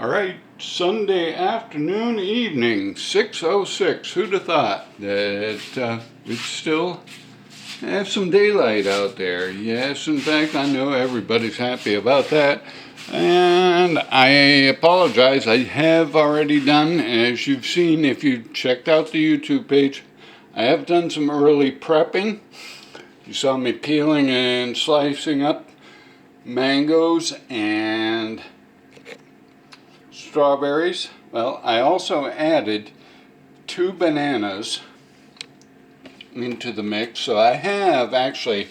All right, Sunday afternoon, evening, 6:06. Who'd have thought that we'd still have some daylight out there? Yes, in fact, I know everybody's happy about that. And I apologize, I have already done, as you've seen if you checked out the YouTube page, I have done some early prepping. You saw me peeling and slicing up mangoes and strawberries. Well, I also added 2 bananas into the mix. So I have actually,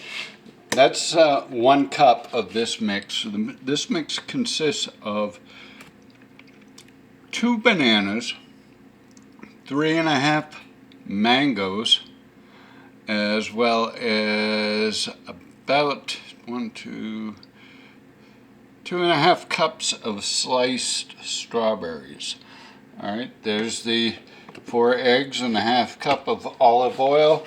that's 1 cup of this mix. This mix consists of 2 bananas, 3.5 mangoes, as well as about 2.5 cups of sliced strawberries. All right, there's the 4 eggs and a half cup of olive oil.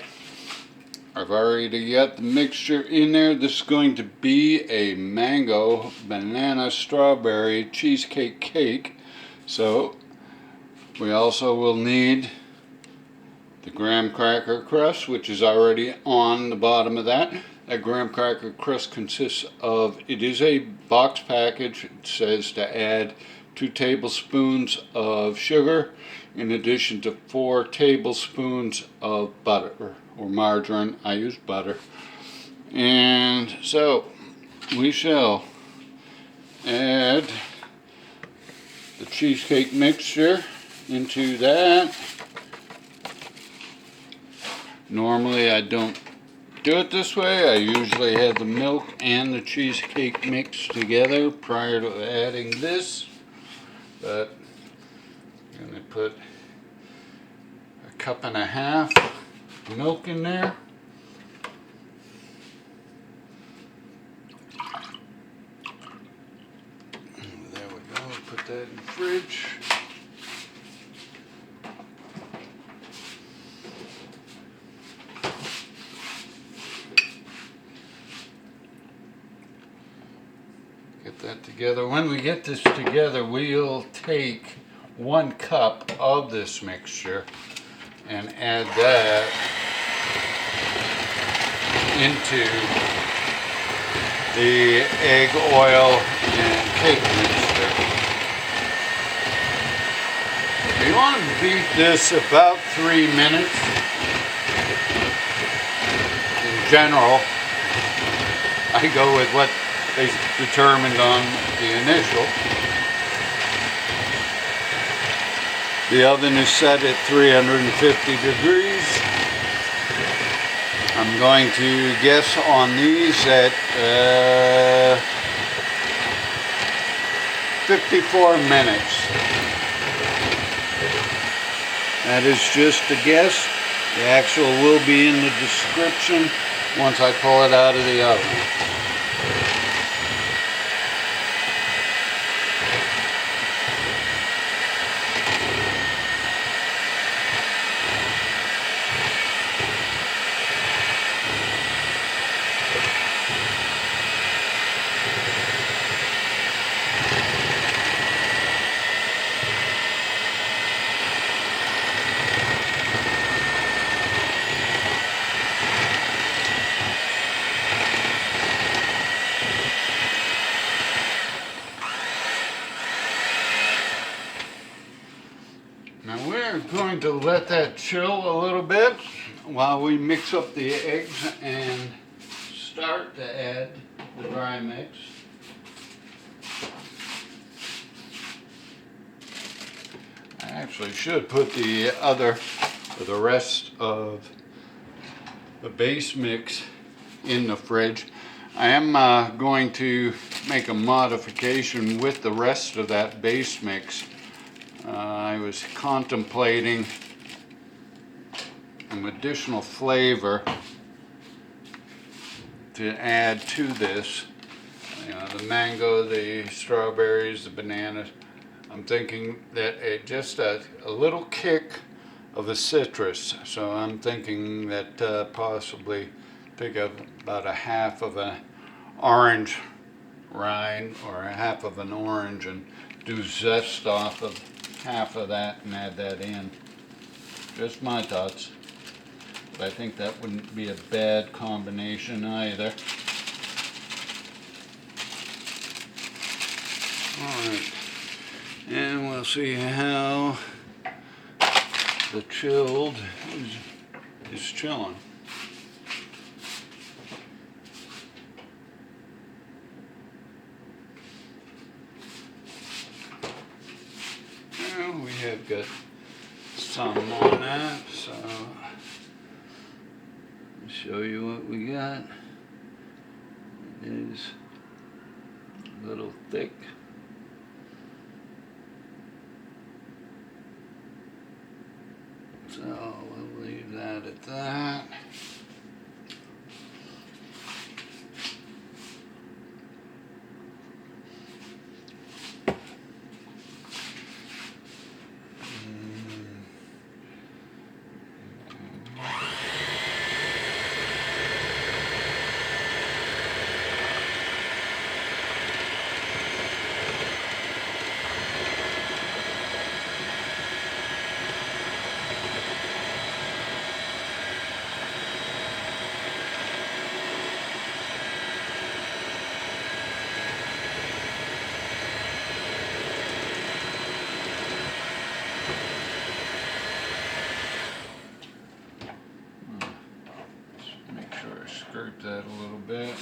I've already got the mixture in there. This is going to be a mango, banana, strawberry cheesecake cake. So we also will need the graham cracker crust, which is already on the bottom of that. That graham cracker crust consists of, it is a box package. It says to add 2 tablespoons of sugar in addition to 4 tablespoons of butter or margarine. I use butter. And so we shall add the cheesecake mixture into that. Normally I don't do it this way. I usually have the milk and the cheesecake mixed together prior to adding this, but I'm going to put 1.5 cups of milk in there. There we go. Put that in the fridge. Get that together. When we get this together, we'll take 1 cup of this mixture and add that into the egg, oil, and cake mixture. You want to beat this about 3 minutes. In general, I go with what they determined on the initial. The oven is set at 350 degrees. I'm going to guess on these at 54 minutes. That is just a guess. The actual will be in the description once I pull it out of the oven. Now we're going to let that chill a little bit while we mix up the eggs and start to add the dry mix. I actually should put the rest of the base mix in the fridge. I am going to make a modification with the rest of that base mix. I was contemplating an additional flavor to add to this. You know, the mango, the strawberries, the bananas. I'm thinking that just a little kick of the citrus. So I'm thinking that possibly take about a half of an orange rind or a half of an orange and do zest off of half of that and add that in. Just my thoughts. But I think that wouldn't be a bad combination either. Alright, and we'll see how the chilled is chilling. Well, we have got some on that, so I'll show you what we got. It is a little thick. So we'll leave that at that. Scrape that a little bit.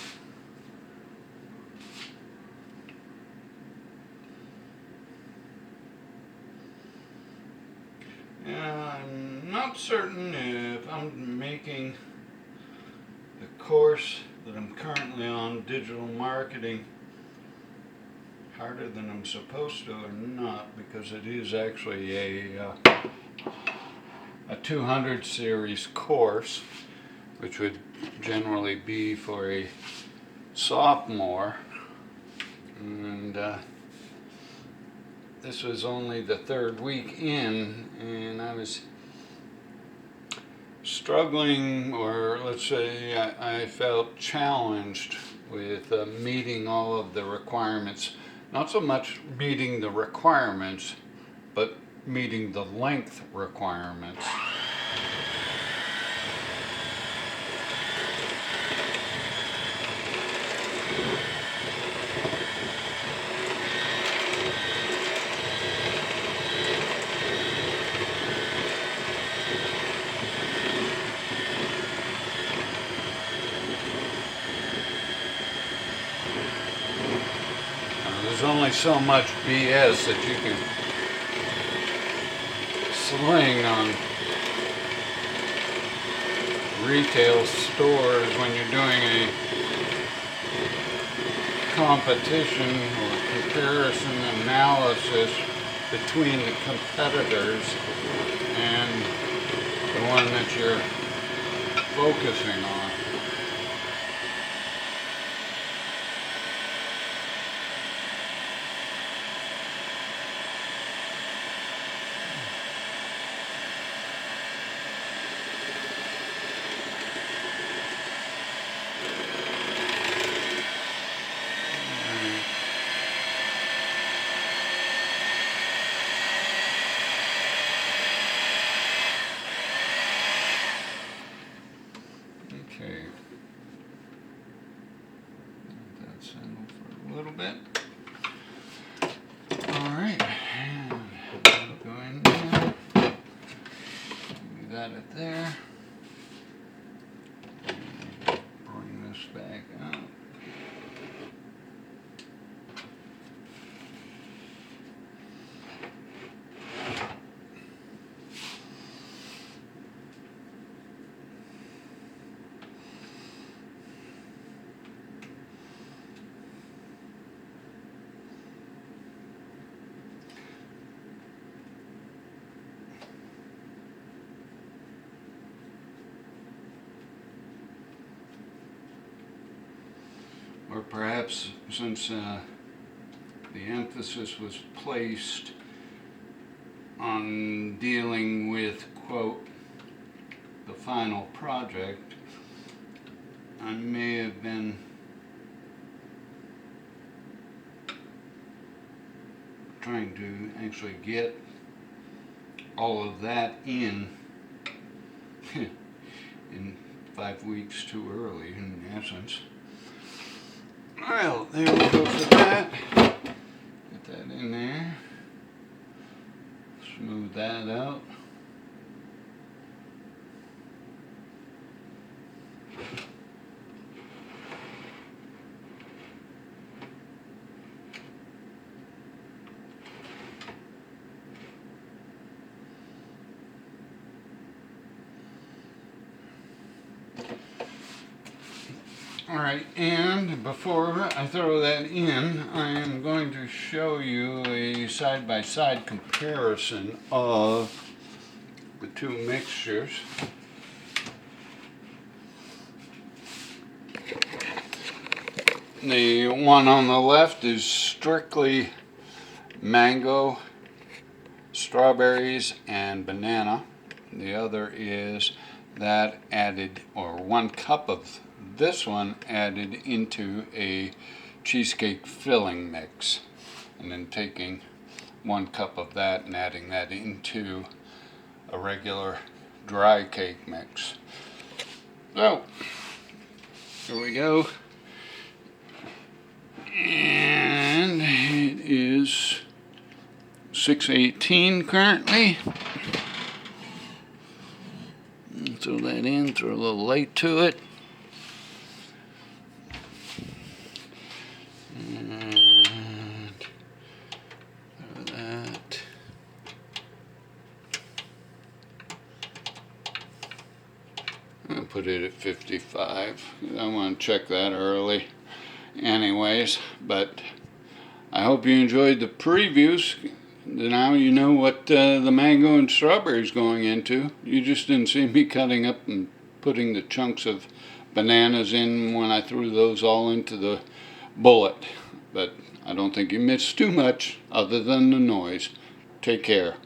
And I'm not certain if I'm making the course that I'm currently on, digital marketing, harder than I'm supposed to or not, because it is actually a 200 series course, which would generally be for a sophomore, and this was only the third week in, and I was struggling, or let's say I felt challenged with meeting all of the requirements. Not so much meeting the requirements, but meeting the length requirements. There's only so much BS that you can sling on retail stores when you're doing a competition or comparison analysis between the competitors and the one that you're focusing on. Okay, let that settle for a little bit. All right, and we'll go in there. We got it there. Bring this back up. Or perhaps, since the emphasis was placed on dealing with, quote, the final project, I may have been trying to actually get all of that in 5 weeks too early, in essence. Well, there we go for that. Get that in there. Smooth that out. Alright, and before I throw that in, I am going to show you a side-by-side comparison of the two mixtures. The one on the left is strictly mango, strawberries, and banana. The other is that added, or 1 cup of this one added into a cheesecake filling mix, and then taking 1 cup of that and adding that into a regular dry cake mix. So here we go, and it is 6:18 currently. Throw that in, throw a little light to it. And throw that. I'll put it at 55. I want to check that early anyways, but I hope you enjoyed the previews. Now you know what the mango and strawberry is going into. You just didn't see me cutting up and putting the chunks of bananas in when I threw those all into the bullet. But I don't think you missed too much other than the noise. Take care.